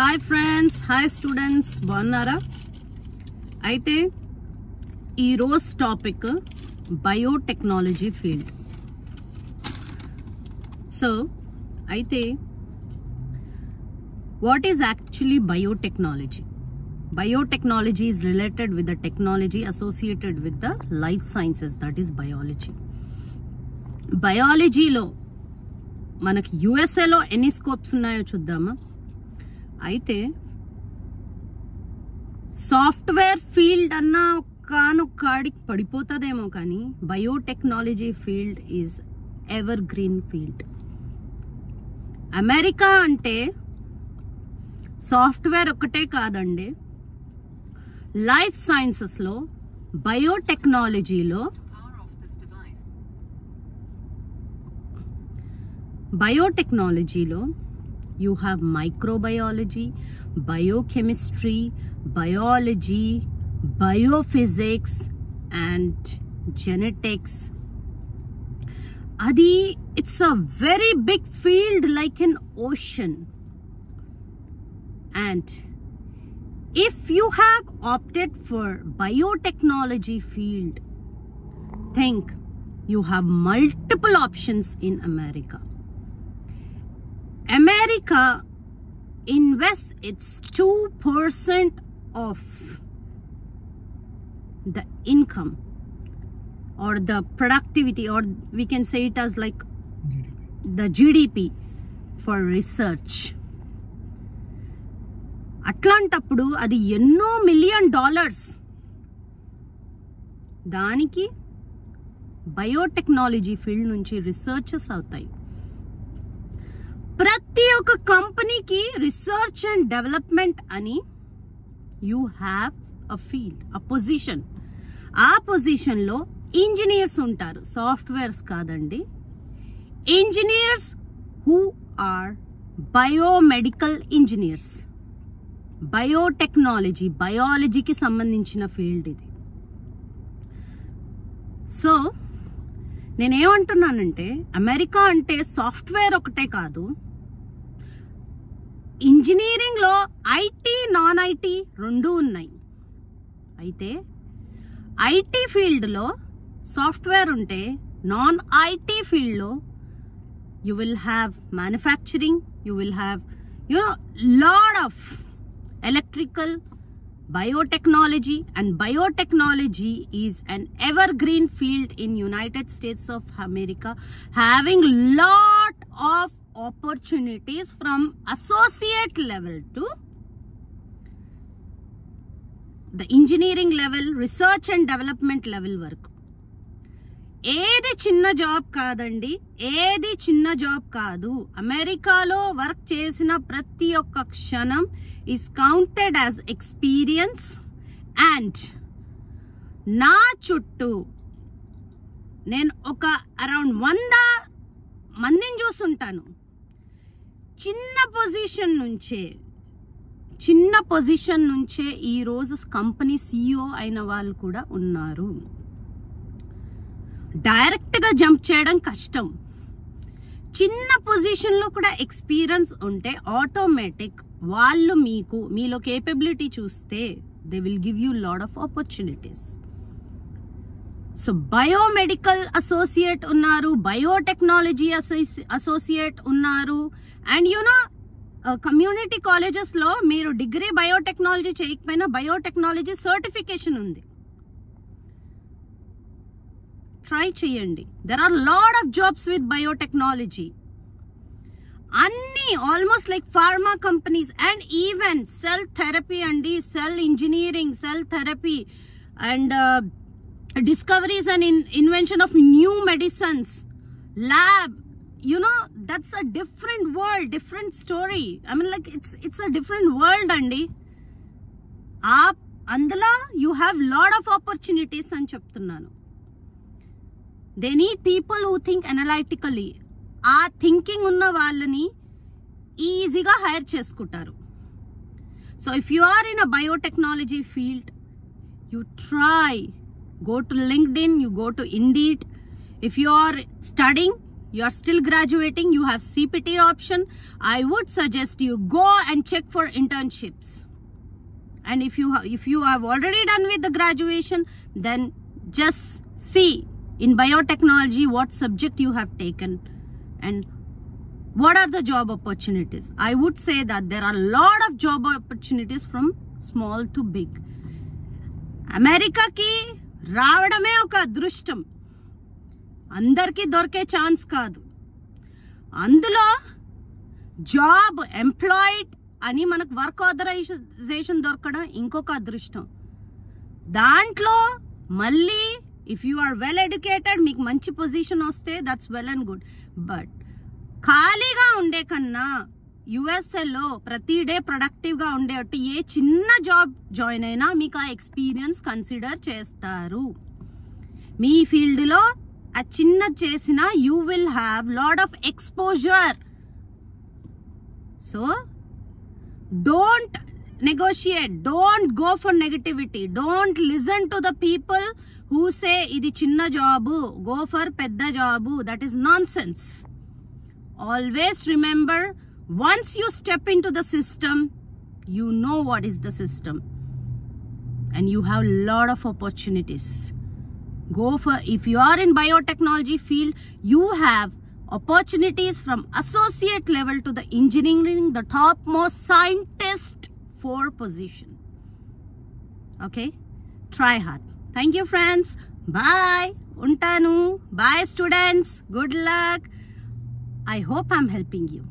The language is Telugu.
హాయ్ ఫ్రెండ్స్, హాయ్ స్టూడెంట్స్, బాగున్నారా? అయితే ఈరోజు టాపిక్ బయోటెక్నాలజీ ఫీల్డ్. సో అయితే what is actually biotechnology? Biotechnology is related with the technology associated with the life sciences, that is biology. బయాలజీలో మనకి యుఎస్ఏలో ఎన్ని స్కోప్స్ ఉన్నాయో చూద్దామా? అయితే సాఫ్ట్వేర్ ఫీల్డ్ అన్న కాడికి పడిపోతుందేమో, కానీ biotechnology field is ever green field. America అంటే సాఫ్ట్వేర్ ఒక్కటే కాదండి, life సైన్సెస్లో బయోటెక్నాలజీలో you have microbiology, biochemistry, biology, biophysics and genetics. It's a very big field like an ocean. And if you have opted for biotechnology field, think you have multiple options in America. America invests its 2% of the income or the productivity, or we can say it as like the GDP for research. అట్లాంటప్పుడు అది ఎన్నో $1,000,000 దానికి బయోటెక్నాలజీ ఫీల్డ్ నుంచి రీసెర్చెస్ అవుతాయి. ప్రతి ఒక్క కంపెనీకి రీసెర్చ్ అండ్ డెవలప్మెంట్ అని you have a field, a position. ఆ పొజిషన్లో ఇంజనీర్స్ ఉంటారు, సాఫ్ట్వేర్స్ కాదండి. Engineers who are biomedical engineers. Biotechnology, బయాలజీకి సంబంధించిన ఫీల్డ్ ఇది. సో నేనేమంటున్నానంటే, అమెరికా అంటే సాఫ్ట్వేర్ ఒకటే కాదు, ఇంజనీరింగ్ లో ఐటీ, నాన్ ఐటీ రెండు ఉన్నాయి. అయితే ఐటీ ఫీల్డ్ లో సాఫ్ట్వేర్ ఉంటే, నాన్ ఐటీ ఫీల్డ్ లో you will have manufacturing, you will have lot of electrical, biotechnology, and biotechnology is an evergreen field in United States of America, having lot of opportunities from associate level to the engineering level, research and development level work. ఏది చిన్న జాబ్ కాదండి, ఏది చిన్న జాబ్ కాదు. అమెరికాలో వర్క్ చేసిన ప్రతి ఒక్క క్షణం is counted as experience. And నా చుట్టూ నేను ఒక అరౌండ్ 100 మందిని చూస్తుంటాను. చిన్న పొజిషన్ నుంచే ఈరోజు కంపెనీ CEO అయిన వాళ్ళు కూడా ఉన్నారు. డైరెక్ట్ గా జంప్ చేయడం కష్టం. చిన్న పొజిషన్ లో కూడా ఎక్స్పీరియన్స్ ఉంటే ఆటోమేటిక్ వాళ్ళు మీలో కేపబిలిటీ చూస్తే they will give you lot of opportunities. So biomedical associate ఉన్నారు, బయోటెక్నాలజీ అసోసియేట్ ఉన్నారు. అండ్ కమ్యూనిటీ కాలేజెస్ లో మీరు డిగ్రీ బయోటెక్నాలజీ చేయకపోయినా బయోటెక్నాలజీ సర్టిఫికేషన్ ఉంది, ట్రై చేయండి. There are lot of jobs with biotechnology. అన్ని almost like pharma companies and even cell therapy అండి, cell engineering, cell therapy and discoveries and invention of new medicines, lab. that's a different world, different story. I mean, like it's a different world అండి. అందులో you have lot of opportunities అని చెప్తున్నాను. They need people who think analytically. ఆ థింకింగ్ ఉన్న వాళ్ళని ఈజీగా హైర్ చేసుకుంటారు. So if you are in a biotechnology field, you try, go to LinkedIn, you go to Indeed. If you are studying, you are still graduating, you have CPT option, I would suggest you go and check for internships. And if you have already done with the graduation, then just see in biotechnology what subject you have taken and what are the job opportunities. I would say that there are a lot of job opportunities from small to big. అమెరికాకి రావడమే ఒక అదృష్టం, అందరికీ దొరికే ఛాన్స్ కాదు. అందులో జాబ్ ఎంప్లాయిడ్ అని మనకు వర్క్ ఆథరైజేషన్ దొరకడం ఇంకొక అదృష్టం. దాంట్లో మళ్ళీ if you are well educated, మీకు మంచి పొజిషన్ వస్తే that's well and good. But ఖాళీగా ఉండే కన్నా యుఎస్ఏలో ప్రతి డే ప్రొడక్టివ్గా ఉండేట్టు ఏ చిన్న జాబ్ జాయిన్ అయినా మీకు ఆ ఎక్స్పీరియన్స్ కన్సిడర్ చేస్తారు. మీ ఫీల్డ్లో ఆ చిన్న చేసిన you will have lot of exposure. So don't negotiate, don't go for negativity, don't listen to the people who say idi chinna job, go for pedda job. That is nonsense. Always remember, once you step into the system, you know what is the system and you have a lot of opportunities. Go for, if you are in biotechnology field, you have opportunities from associate level to the engineering, the topmost scientist for position. Okay, try hard. Thank you friends, bye. Untanu, bye students, good luck. I hope I'm helping you.